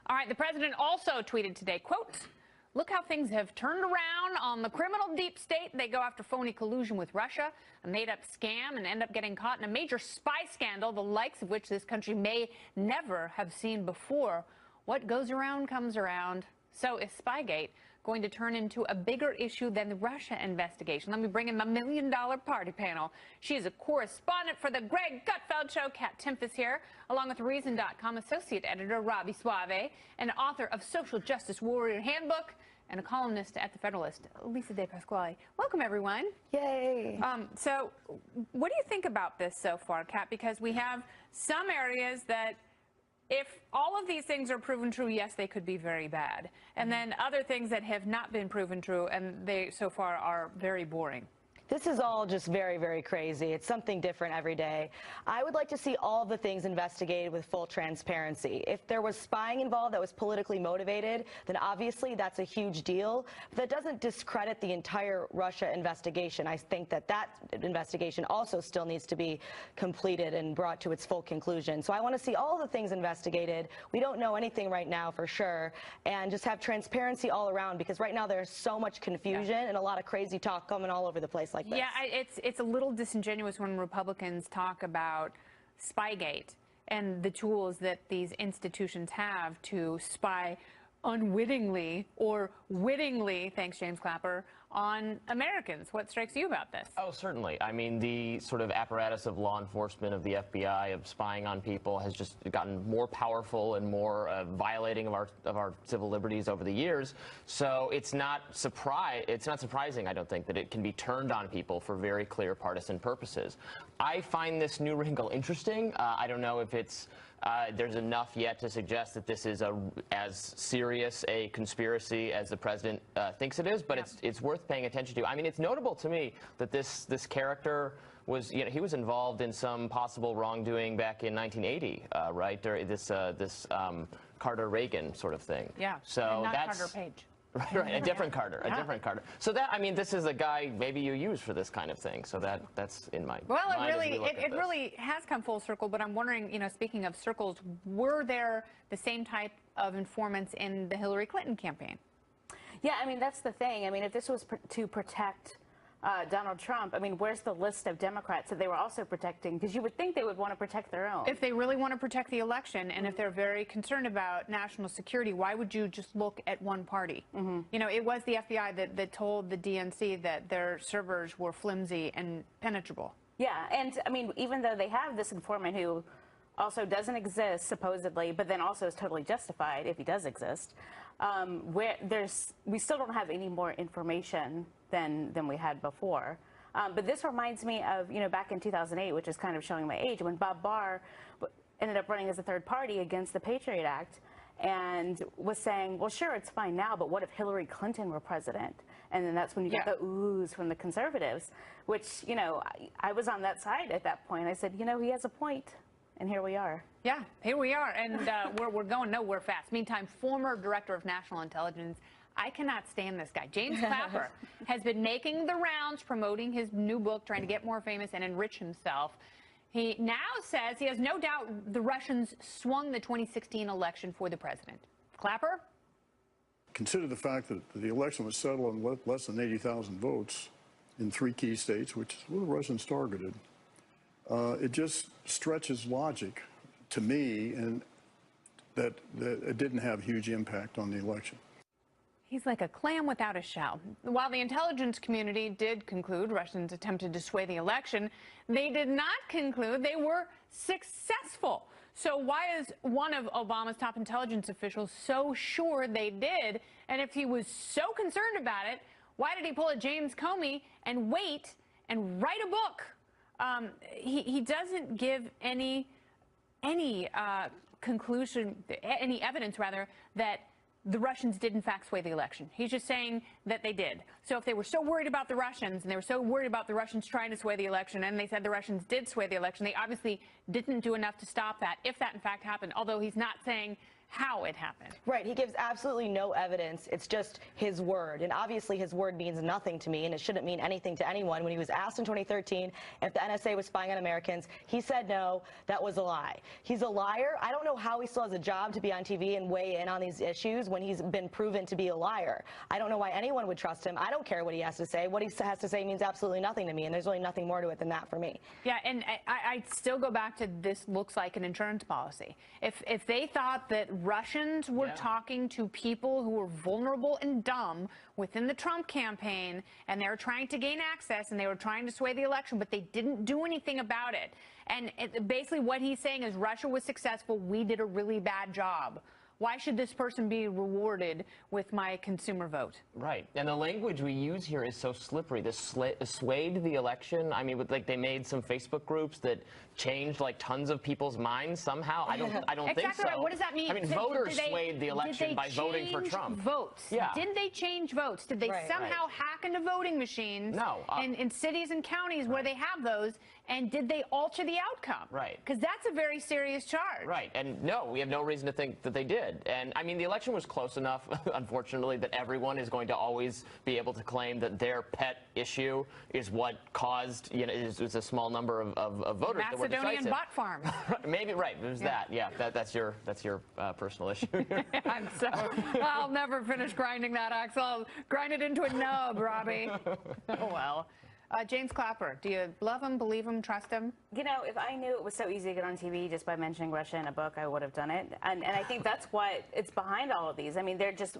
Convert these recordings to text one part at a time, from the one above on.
All right, the president also tweeted today, quote, "Look how things have turned around on the criminal deep state. They go after phony collusion with Russia, a made-up scam, and end up getting caught in a major spy scandal, the likes of which this country may never have seen before. What goes around comes around." So is Spygate going to turn into a bigger issue than the Russia investigation? Let me bring in my $1 million party panel. She is a correspondent for the Greg Gutfeld Show. Katherine Timpf is here, along with Reason.com associate editor Robby Soave, and author of Social Justice Warrior Handbook, and a columnist at The Federalist, Lisa de Pasquale. Welcome, everyone. Yay. So what do you think about this so far, Kat? Because we have some areas that, if all of these things are proven true, yes, they could be very bad. And then other things that have not been proven true, and they so far are very boring. This is all just very, very crazy. It's something different every day. I would like to see all of the things investigated with full transparency. If there was spying involved that was politically motivated, then obviously that's a huge deal. But that doesn't discredit the entire Russia investigation. I think that that investigation also still needs to be completed and brought to its full conclusion. So I want to see all the things investigated. We don't know anything right now for sure. And just have transparency all around, because right now there's so much confusion and a lot of crazy talk coming all over the place. Like this. Yeah, it's a little disingenuous when Republicans talk about Spygate and the tools that these institutions have to spy unwittingly or wittingly, thanks James Clapper, on Americans. What strikes you about this? Oh, certainly. I mean, the sort of apparatus of law enforcement, of the FBI, of spying on people has just gotten more powerful and more violating of our civil liberties over the years. So it's not surprising, I don't think, that it can be turned on people for very clear partisan purposes. I find this new wrinkle interesting. I don't know if it's there's enough yet to suggest that this is as serious a conspiracy as the president thinks it is, but it's worth paying attention to. I mean, it's notable to me that this character was, he was involved in some possible wrongdoing back in 1980, right? During this Carter-Reagan sort of thing. Yeah, so and not that's Carter Page. Right, a different Carter, a different Carter. So that, I mean, this is a guy maybe you use for this kind of thing. So that's in my well, mind. It really has come full circle. But I'm wondering, speaking of circles, were there the same type of informants in the Hillary Clinton campaign? Yeah, I mean, that's the thing. I mean, if this was to protect Donald Trump, I mean, where's the list of Democrats that they were also protecting? Because you would think they would want to protect their own. If they really want to protect the election, and if they're very concerned about national security, why would you just look at one party? It was the FBI that told the DNC that their servers were flimsy and penetrable. Yeah, and I mean, even though they have this informant who also doesn't exist, supposedly, but then also is totally justified if he does exist, we still don't have any more information than we had before. But this reminds me of, back in 2008, which is kind of showing my age, when Bob Barr ended up running as a third party against the Patriot Act and was saying, well, sure, it's fine now, but what if Hillary Clinton were president? And then that's when you get the oohs from the conservatives, which, I was on that side at that point. I said, he has a point. And here we are. Yeah, here we are. And we're going nowhere fast. Meantime, former director of national intelligence, I cannot stand this guy. James Clapper has been making the rounds, promoting his new book, trying to get more famous and enrich himself. He now says he has no doubt the Russians swung the 2016 election for the president. Clapper? Consider the fact that the election was settled on less than 80,000 votes in 3 key states, which is what the Russians targeted. It just stretches logic to me, and that it didn't have huge impact on the election. He's like a clam without a shell. While the intelligence community did conclude Russians attempted to sway the election, they did not conclude they were successful. So why is one of Obama's top intelligence officials so sure they did? And if he was so concerned about it, why did he pull a James Comey and wait and write a book? He doesn't give any conclusion, any evidence rather, that the Russians did in fact sway the election. He's just saying that they did. So if they were so worried about the Russians, and they were so worried about the Russians trying to sway the election, and they said the Russians did sway the election, they obviously didn't do enough to stop that, if that in fact happened. Although he's not saying how it happened. Right. He gives absolutely no evidence. It's just his word. And obviously his word means nothing to me, and it shouldn't mean anything to anyone. When he was asked in 2013 if the NSA was spying on Americans, he said no, that was a lie. He's a liar. I don't know how he still has a job to be on TV and weigh in on these issues when he's been proven to be a liar. I don't know why anyone would trust him. I don't care what he has to say. What he has to say means absolutely nothing to me, and there's really nothing more to it than that for me. Yeah, and I still go back to this looks like an insurance policy. If they thought that Russians were talking to people who were vulnerable and dumb within the Trump campaign, and they were trying to gain access, and they were trying to sway the election, but they didn't do anything about it. And basically what he's saying is Russia was successful, we did a really bad job. Why should this person be rewarded with my consumer vote? Right. And the language we use here is so slippery. This swayed the election. I mean, like they made some Facebook groups that changed like tons of people's minds somehow. I don't think so. Right. What does that mean? I mean, voters swayed the election by voting for Trump. Votes. Yeah. Did they change votes? Did they somehow hack into voting machines? No. In cities and counties where they have those, and did they alter the outcome? Right. Because that's a very serious charge. Right. And no, we have no reason to think that they did. And I mean, the election was close enough, unfortunately, that everyone is going to always be able to claim that their pet issue is what caused, you know, is a small number of voters that were decisive. Macedonian butt farm. Maybe, right. There's that. Yeah, that's your personal issue. I'll never finish grinding that axle. I'll grind it into a nub, Robby. Oh, well. James Clapper, do you love him, believe him, trust him? You know, if I knew it was so easy to get on TV just by mentioning Russia in a book, I would have done it. And I think that's what it's behind all of these. I mean, they're just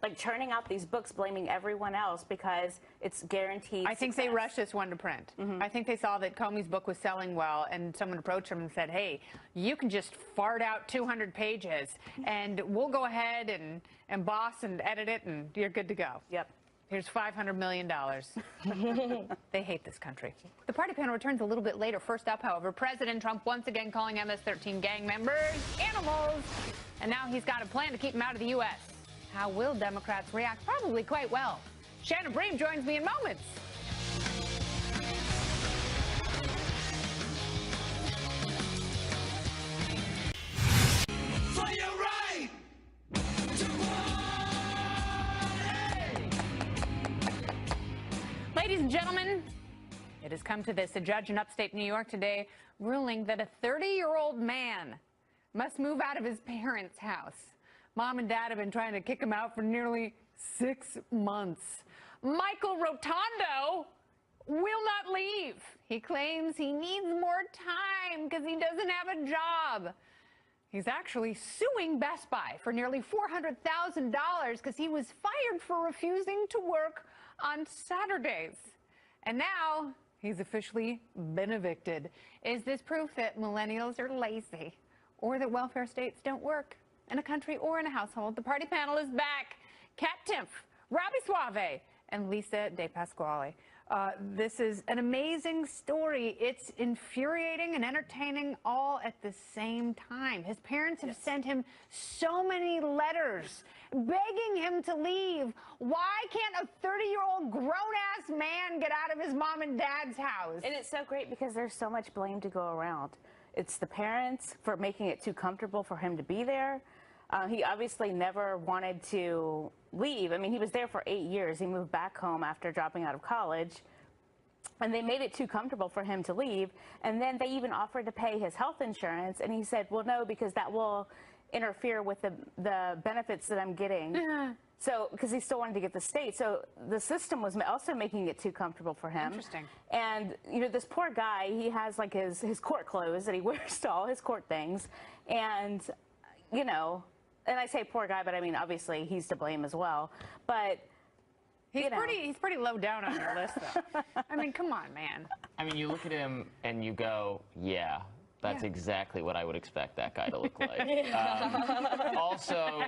like churning out these books, blaming everyone else because it's guaranteed I think success. they rushed this one to print. I think they saw that Comey's book was selling well, and someone approached them and said, hey, you can just fart out 200 pages, and we'll go ahead and emboss and edit it, and you're good to go. Yep. Here's $500 million. They hate this country. The party panel returns a little bit later. First up, however, President Trump once again calling MS-13 gang members animals. And now he's got a plan to keep them out of the U.S. How will Democrats react? Probably quite well. Shannon Bream joins me in moments. Ladies and gentlemen, it has come to this. A judge in upstate New York today ruling that a 30-year-old man must move out of his parents' house. Mom and dad have been trying to kick him out for nearly 6 months. Michael Rotondo will not leave. He claims he needs more time because he doesn't have a job. He's actually suing Best Buy for nearly $400,000 because he was fired for refusing to work on Saturdays. And now he's officially been evicted. Is this proof that millennials are lazy or that welfare states don't work in a country or in a household? The party panel is back. Kat Timpf, Robby Soave, and Lisa De Pasquale. This is an amazing story. It's infuriating and entertaining all at the same time. His parents have sent him so many letters begging him to leave. Why can't a 30-year-old grown-ass man get out of his mom and dad's house? And it's so great because there's so much blame to go around. It's the parents for making it too comfortable for him to be there. He obviously never wanted to leave. I mean, he was there for 8 years. He moved back home after dropping out of college. And they made it too comfortable for him to leave. And then they even offered to pay his health insurance. And he said, well, no, because that will interfere with the benefits that I'm getting. So, because he still wanted to get the state. So the system was also making it too comfortable for him. Interesting. And, you know, this poor guy, he has like his court clothes that he wears to all his court things. And, you know, and I say poor guy, but I mean, obviously he's to blame as well. But he's pretty low down on your list, though. I mean, come on, man. I mean, you look at him and you go, yeah, that's exactly what I would expect that guy to look like. Also,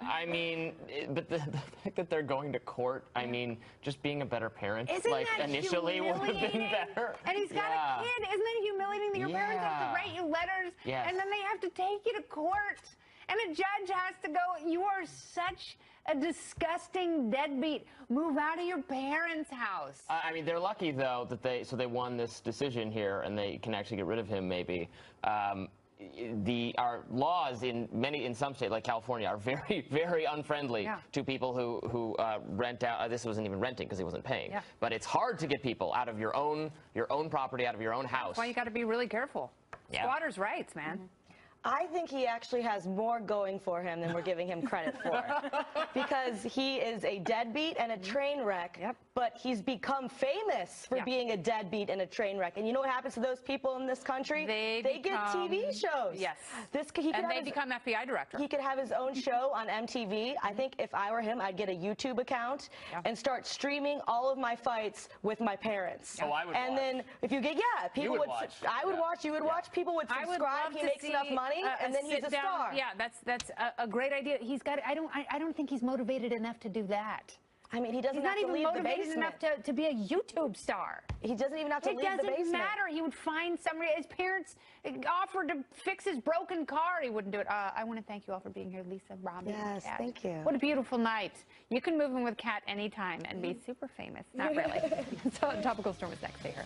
I mean, but the fact that they're going to court, I mean, just being a better parent, Isn't that initially would have been better. And he's got a kid. Isn't that humiliating that your parents have to write you letters and then they have to take you to court? And a judge has to go, you are such a disgusting deadbeat. Move out of your parents' house. I mean, they're lucky, though, that they won this decision here and they can actually get rid of him, maybe. our laws in some states like California are very, very unfriendly to people who rent out. This wasn't even renting because he wasn't paying. But it's hard to get people out of your own property, out of your own house. That's why you got to be really careful. Squatters' rights, man. I think he actually has more going for him than we're giving him credit for. Because he is a deadbeat and a train wreck, but he's become famous for being a deadbeat and a train wreck. And you know what happens to those people in this country? They get TV shows. Yes. And they become FBI director. He could have his own show on MTV. I think if I were him, I'd get a YouTube account and start streaming all of my fights with my parents. Oh, I would and watch. Then if you get, people would watch. I would watch. You would watch. People would subscribe. He makes enough money. And then he's a star. Yeah, that's a great idea. He's got. I don't think he's motivated enough to do that. I mean, he doesn't He's have not to even leave the motivated basement. enough to be a YouTube star. He doesn't even have to leave the basement. It doesn't matter. He would find somebody. His parents offered to fix his broken car. He wouldn't do it. I want to thank you all for being here, Lisa, Robby. Yes, thank you. What a beautiful night. You can move in with Kat anytime and be super famous. Not really. So Topical Storm is next. Stay here.